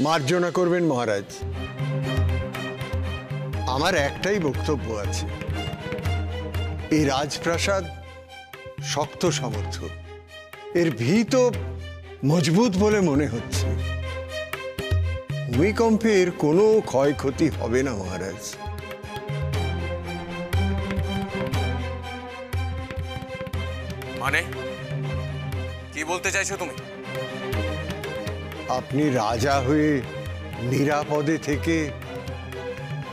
মার্জনা করবেন মহারাজ। আমার একটাই বক্তব্য আছে, এই রাজপ্রাসাদ শক্ত সামর্থ্য, এর ভিত মজবুত বলে মনে হচ্ছে। ভূমিকম্পে এর কোনো ক্ষয়ক্ষতি হবে না মহারাজ। মানে কি বলতে চাইছো তুমি? আপনি রাজা হয়ে নিরাপদে থেকে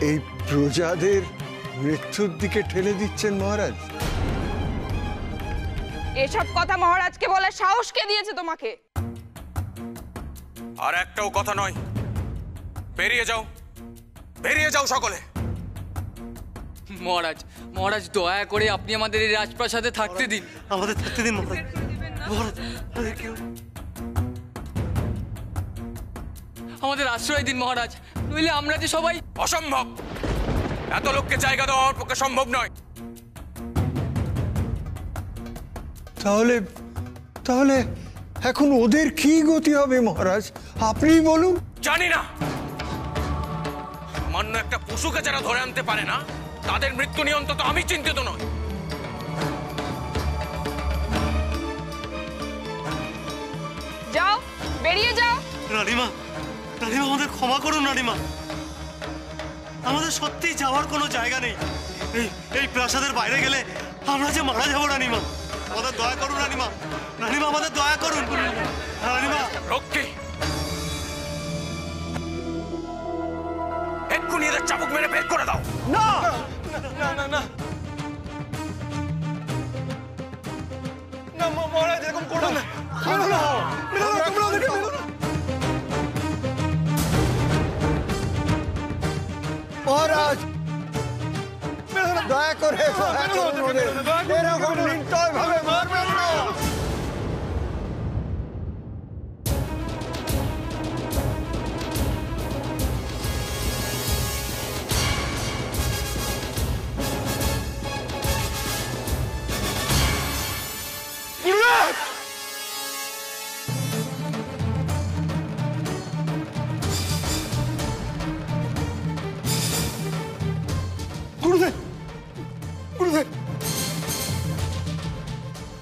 এই প্রজাদের মৃত্যুর দিকে ঠেলে দিচ্ছেন মহারাজ। এসব কথা মহারাজকে বলে সাহস কে দিয়েছে তোমাকে? আর একটাও কথা নয়, বেরিয়ে যাও, বেরিয়ে যাও সকলে। মহারাজ, মহারাজ দয়া করে আপনি আমাদের এই রাজপ্রাসাদে থাকতে দিন। আমাদের থাকতে দিন মহারাজ। মহারাজ, আমাদের আশ্রয় দিন মহারাজ, নইলে আমরা যে সবাই। অসম্ভব, এত লোককে জায়গা দেওয়া আমার পক্ষে সম্ভব নয়। তাহলে তাহলে এখন ওদের কি গতি হবে মহারাজ, আপনিই বলুন। জানি না, সামান্য একটা পশুকে যারা ধরে আনতে পারে না, তাদের মৃত্যু নিয়ে অন্তত আমি চিন্তিত নই। যাও, বেরিয়ে যাও। রানীমা, রানীমা আমাদের ক্ষমা করুন রানীমা, আমাদের সত্যি যাওয়ার কোনো জায়গা নেই। এই প্রাসাদের বাইরে গেলে আমরা যে মারা যাবো রানীমা, আমাদের দয়া করুন রানীমা, রানীমা আমাদের দয়া করুন রানীমা। রক্ষী, এক্ষুনি এদের চাবুক মেরে বের করে দাও। না না না না না মহারাজ, এরকম করো না। মহারাজ দয়া করে এরকম নির্দয় ভাবে মারবেন না। গুরুদেব, গুরুদেব,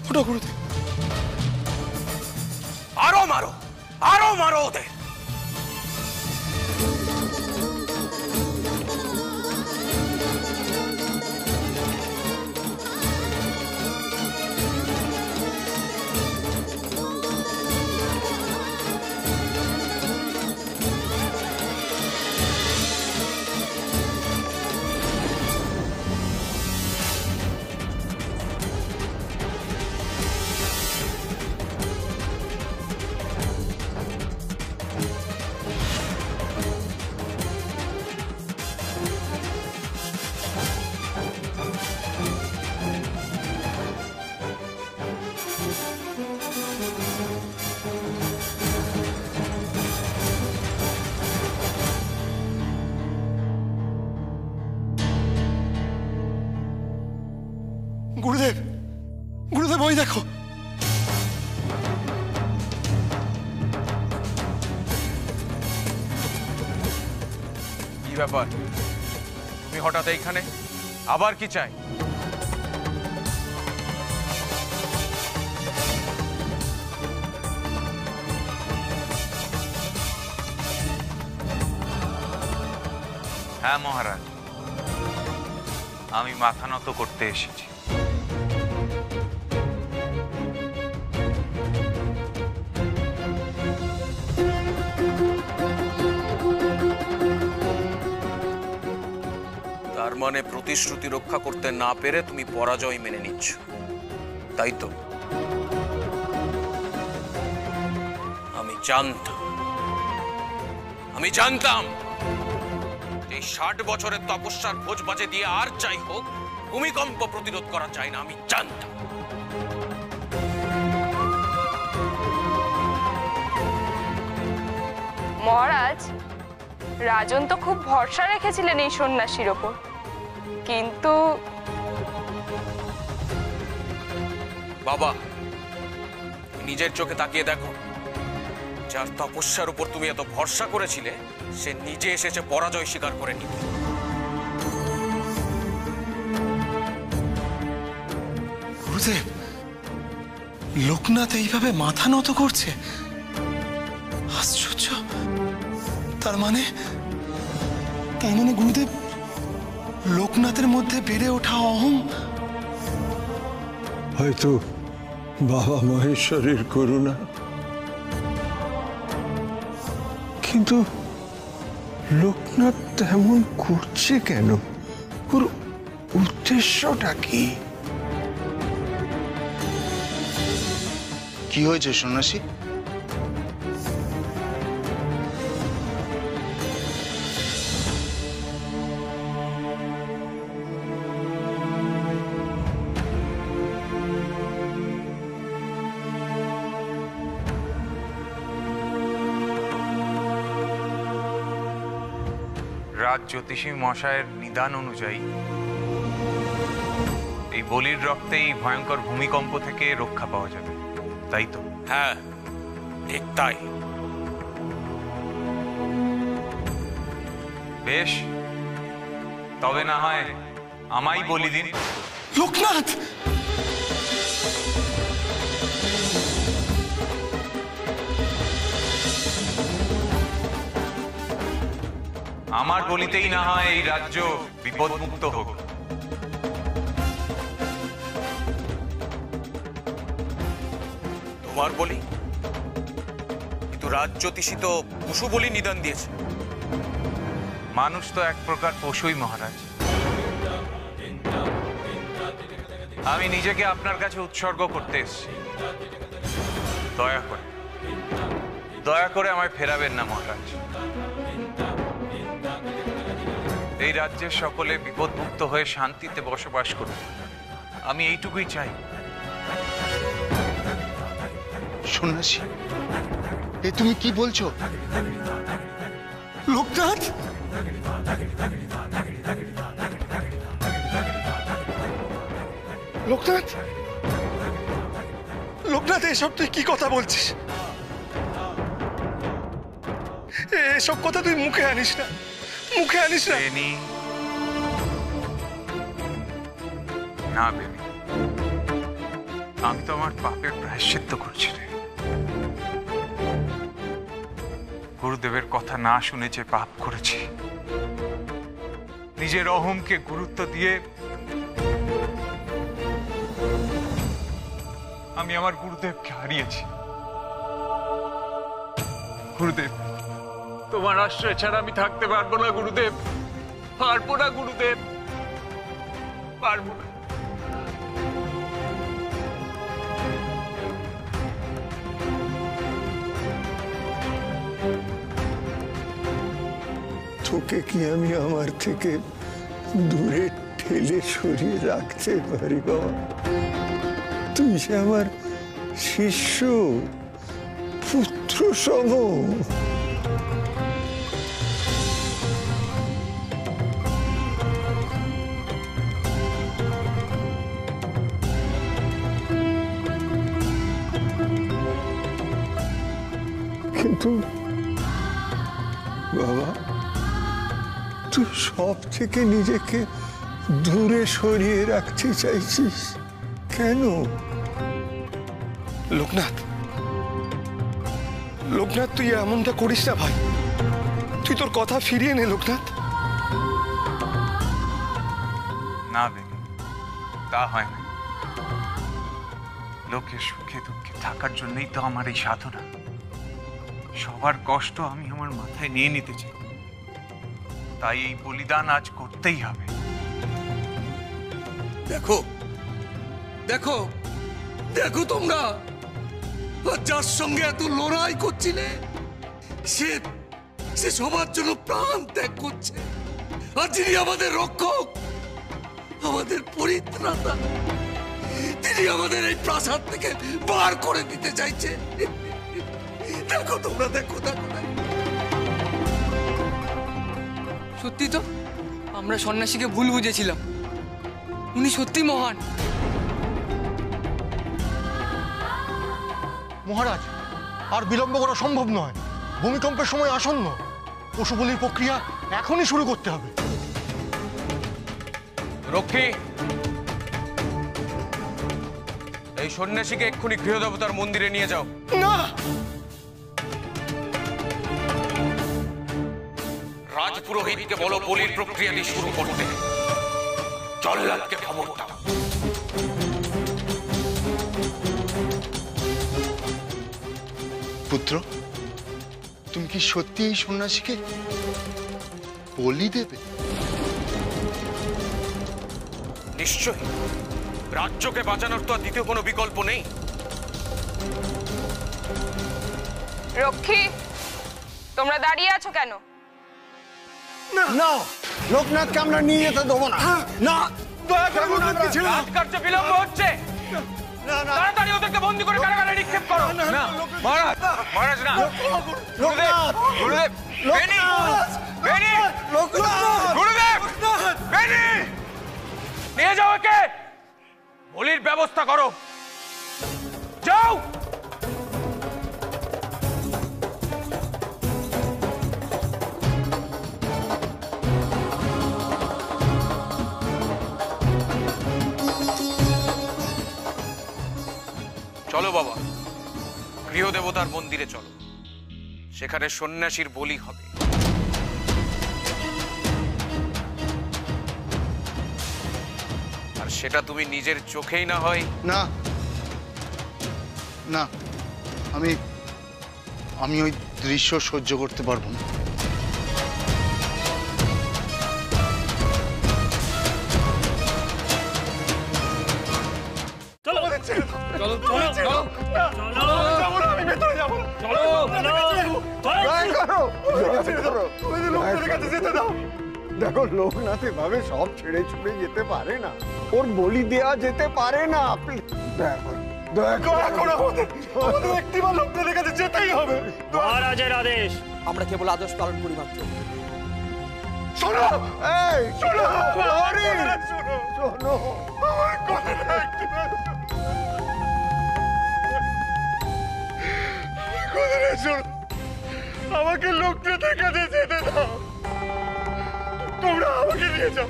ওটা গুরুদেব। আরো মারো, আরো মারো ওদের। গুরুদেব, গুরুদেব ওই দেখো। কি ব্যাপার, তুমি হঠাৎ এইখানে? আবার কি চাই? হ্যাঁ মহারাজ, আমি মাথা নত করতে এসেছি। তার মানে প্রতিশ্রুতি রক্ষা করতে না পেরে তুমি পরাজয় মেনে নিচ্ছ, তাই তো? আমি জানতাম এই 60 বছরের তপস্যার ভোজ বাজে দিয়ে আর যাই হোক ভূমিকম্প প্রতিরোধ করা যায় না, আমি জানতাম। মহারাজ, রাজন তো খুব ভরসা রেখেছিলেন এই সন্ন্যাসীর ওপর, কিন্তু বাবা, নিজের চোখে তাকিয়ে দেখো, যার তপস্যার উপর তুমি এত ভরসা করেছিলে সে নিজে এসেছে পরাজয় স্বীকার করে নিতে। গুরুদেব, লোকনাথ এইভাবে মাথা নত করছে, আশ্চর্য। তার মানে গুরুদেব, লোকনাথের মধ্যে বেড়ে ওঠা অহং হয়তো বাবা মহেশ্বরের করুণা, কিন্তু লোকনাথ তেমন করছে কেন? ওর উদ্দেশ্যটা কি? কি হয়েছে সন্ন্যাসী? রাজ জ্যোতিষী মশায়ের নিদান অনুযায়ী এই বলির রক্তে এই ভয়ঙ্কর ভূমিকম্প থেকে রক্ষা পাওয়া যাবে, তাই তো? হ্যাঁ, ঠিক তাই। বেশ, তবে না হয় আমায় বলি দিন। লোকনাথ! আমার বলিতেই না হয় এই রাজ্য বিপদমুক্ত হোক। তোমার বলি? কিন্তু রাজ জ্যোতিষী তো পশু বলি নিদান দিয়েছে। মানুষ তো এক প্রকার পশুই মহারাজ। আমি নিজেকে আপনার কাছে উৎসর্গ করতে এসেছি। দয়া করে আমায় ফেরাবেন না মহারাজ। এই রাজ্যের সকলে বিপদমুক্ত হয়ে শান্তিতে বসবাস করুন, আমি এইটুকুই চাই। সন্ন্যাসী, এ তুমি কি বলছো? লোকনাথ! লোকনাথ! লোকনাথ, এসব তুই কি কথা বলছিস? এসব কথা তুই মুখে আনিস না, মুখে আনিস না। বেনি, না বেনি, আমি তো আমার পাপের প্রায়শ্চিত্ত করছি রে। গুরুদেবের কথা না শুনে যে পাপ করেছি, নিজের অহংকে গুরুত্ব দিয়ে আমি আমার গুরুদেবকে হারিয়েছি। গুরুদেব, তোমার আশ্রয় ছাড়া আমি থাকতে পারবো না গুরুদেব, পারবো না গুরুদেব, পারবো না। তোকে কি আমি আমার থেকে দূরে ঠেলে সরিয়ে রাখতে পারি বাবা? তুই যে আমার শিষ্য, পুত্র সম। কিন্তু বাবা, তুই সব থেকে নিজেকে দূরে সরিয়ে রাখতে চাইছিস কেন? লোকনাথ, লোকনাথ, তুই এমনটা করিস না ভাই। তুই তোর কথা ফিরিয়ে নে লোকনাথ। না বেনি, তা হয় না। লোকের সুখে দুঃখে থাকার জন্যই তো আমার এই সাধনা। সবার কষ্ট আমি আমার মাথায় নিয়ে নিতে চাই, তাই এই বলিদান আজ করতেই হবে। দেখো দেখো দেখো, তোমরা যার সঙ্গে এত লড়াই করছিলে সে সে সবার জন্য প্রাণ ত্যাগ করছে। আর যিনি আমাদের রক্ষক, আমাদের পরিত্রাতা, তিনি আমাদের এই প্রাসাদ থেকে বার করে দিতে চাইছে। দেখো তোমরা, দেখো দেখো। সত্যি তো, আমরা সন্ন্যাসীকে ভুল বুঝেছিলাম। উনি সত্যি মহান। মহারাজ, আর বিলম্ব করা সম্ভব নয়। ভূমিকম্পের সময় আসন্ন, পশু বলির প্রক্রিয়া এখনই শুরু করতে হবে। রক্ষী, এই সন্ন্যাসীকে এক্ষুনি গৃহদেবতার মন্দিরে নিয়ে যাও। না, রাজপুরোহিতকে বলো বলির প্রক্রিয়াটি শুরু করতে। জল্লাদকে খবর দাও। পুত্র, তুমি কি সত্যি এই সন্ন্যাসীকে বলি দেবে? নিশ্চয়ই। রাজ্যকে বাঁচানোর তো আর দ্বিতীয় কোনো বিকল্প নেই। রক্ষী, তোমরা দাঁড়িয়ে আছো কেন? না, লোকনাথকে আমরা নিয়ে যেতে দেবো না। না, দয়া করে লোকনাথকে ছেড়ে দাও। কার্য বিলম্ব হচ্ছে। তাড়াতাড়ি ওদেরকে বন্দী করে কারাগারে নিক্ষেপ করো। না মহারাজ, মহারাজ না। লোকনাথ, গুরুদেব, বেনি, বেনি, গুরুদেব, বেনি, নিয়ে যাও একে। বলির ব্যবস্থা করো, যাও। চলো বাবা, গৃহদেবতার মন্দিরে চলো। সেখানে সন্ন্যাসীর বলি হবে। আর সেটা তুমি নিজের চোখেই না হয়। না না, আমি ওই দৃশ্য সহ্য করতে পারবো না। দেখো, লোকনাথ এভাবে সব ছেড়ে ছুড়ে যেতে পারে না, ওর বলি দেয়া যেতে পারে না। একটিবার লোকনাথের কাছে যেতেই হবে। মহারাজের আদেশ। আমরা কেবল আদেশ পালন করি মাত্র। শোনো, এই শোনো, হরি, শোনো, আমার কথাটা একটিবার শোনো। আমাকে লোকনাথের কাছে যেতে দাও। তোমরা আমাকে নিয়ে যাও,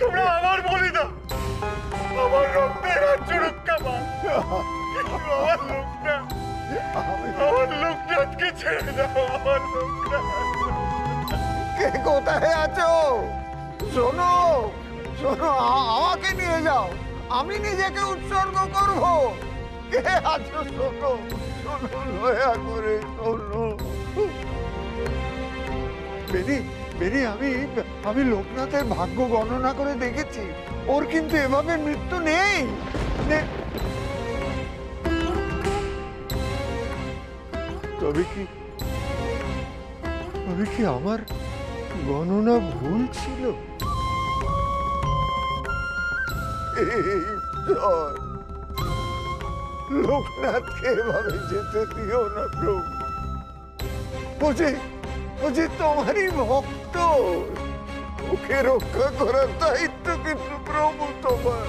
তোমরা আমার বলি দাও, আমার রক্তের রাজ্য রক্ষা পাও। আমার লোকনাথ, আমার লোকনাথকে ছেড়ে দাও। আমার লোকনাথ কে কোথায় আছো? শোনো, শোনো, আমাকে নিয়ে যাও, আমি নিজেকে উৎসর্গ করব। কে আছো? শোনো, শোনো, দয়া করে শোনো। বেরি, বেরি, আমি লোকনাথের ভাগ্য গণনা করে দেখেছি, ওর কিন্তু এভাবে মৃত্যু নেই। তবে কি আমার গণনা ভুল ছিল? লোকনাথকে এভাবে যেতে দিও না প্রভু। ও যে তোমারই ভক্ত, ওকে রক্ষা করার দায়িত্ব কিন্তু প্রভু তোমার।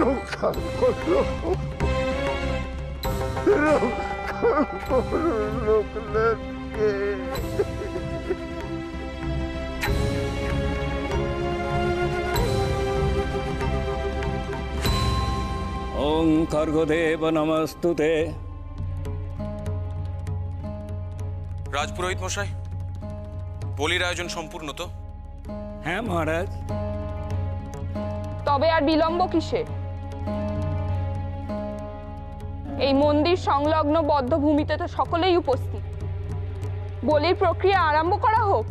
রক্ষা করো, রক্ষা করো লোকনাথকে। ওং খর্গদেব নমস্তুতে। রাজপুরোহিত মশাই, বলির আয়োজন সম্পূর্ণ তো? হ্যাঁ মহারাজ। তবে আর বিলম্ব কিসে? এই মন্দির সংলগ্ন বদ্ধভূমিতে তো সকলেই উপস্থিত। বলির প্রক্রিয়া আরম্ভ করা হোক।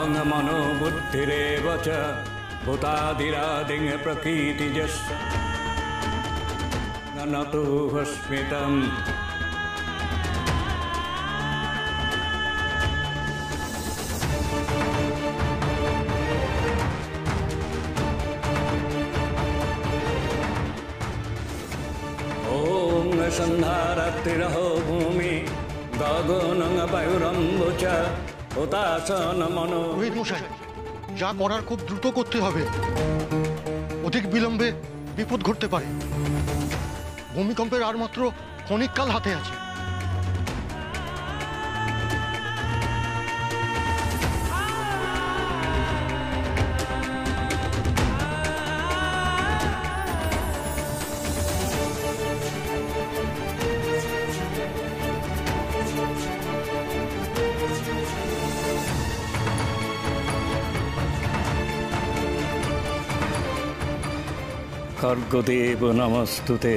অং মনোবুদ্ধিরেব চ ভূতাদিরাদিং প্রকৃতিজস্য নতো স্মিতম। ওং সন্ধ্যারাত্রিরহো ভূমি গগনং বায়ুরম্বুচ হুতাসন মনো। পুরোহিত মশাই, যা করার খুব দ্রুত করতে হবে, অধিক বিলম্বে বিপদ ঘটতে পারে। ভূমিকম্পের আর মাত্র ক্ষণিককাল হাতে আছে। খর্গদেব নমস্তুতে।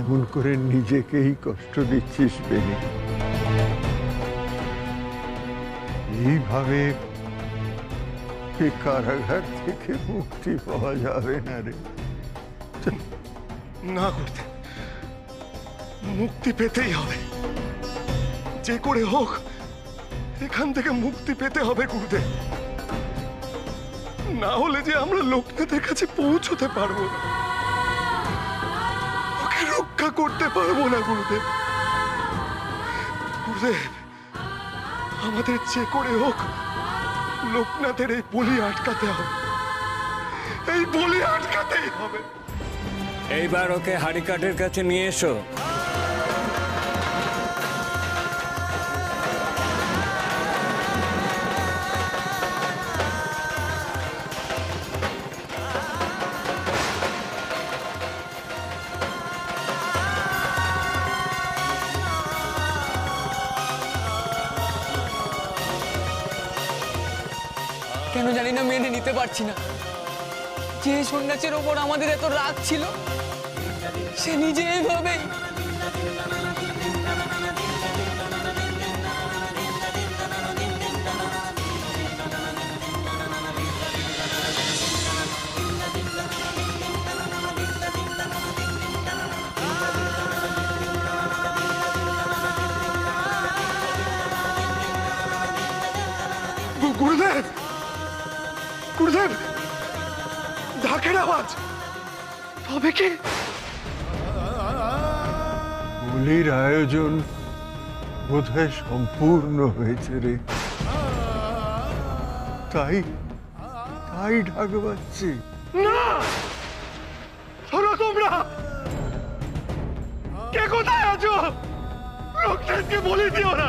এমন করে নিজেকেই কষ্ট দিচ্ছিস বেনি। এইভাবে এই কারাগার থেকে মুক্তি পাওয়া যাবে না রে। না করতে, মুক্তি পেতেই হবে, যে করে হোক এখান থেকে মুক্তি পেতে হবে গুরুদেব। না হলে যে আমরা লোকনাথের কাছে পৌঁছতে পারবো না, ওকে রক্ষা করতে পারবো না গুরুদেব। গুরুদেব, আমাদের যে করে হোক লোকনাথের এই বলি আটকাতে হবে, এই বলি আটকাতেই হবে। এইবার ওকে হাড়িকাঠের কাছে নিয়ে এসো। কেন জানি না মেনে নিতে পারছি না, যে সন্ন্যাসীর ওপর আমাদের এত রাগ ছিল সে নিজে এইভাবেই। গুরুদেব, গুরুদেব, ঢাকের আওয়াজ। তবে কি বলির আয়োজন বোধহয় সম্পূর্ণ হয়েছে রে। তাই তাই ঢাক বাজছে। না, শোনো তোমরা, কে কোথায় আছো? লোকনাথকে বলি দিও না,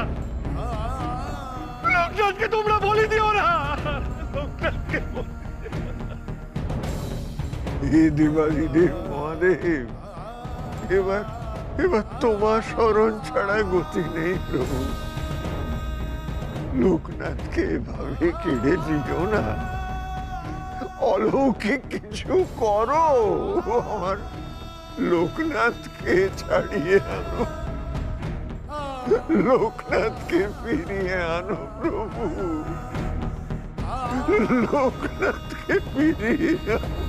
লোকনাথকে তোমরা বলি দিও না, লোকনাথকে হে দেবাদিদেব মহাদেব, এবার এবার তোমার শরণ ছাড়া গতি নেই প্রভু। লোকনাথকে এভাবে কেড়ে দিও না, অলৌকিক কিছু করো, আমার লোকনাথকে ছাড়িয়ে আনো, লোকনাথকে ফিরিয়ে আনো প্রভু, লোকনাথকে ফিরিয়ে আনো।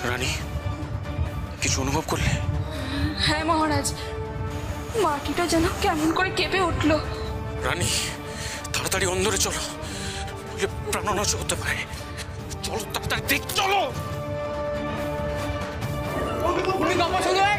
রানী, কিছু অনুভব করলে? হ্যাঁ মহারাজ, মাটিটা যেন কেমন করে কেঁপে উঠলো। রানী, তাড়াতাড়ি অন্দরে চলো, নইলে প্রাণনাশ হতে পারে। চলো তাড়াতাড়ি, চলো। ভূমিকম্প শুরু হয়ে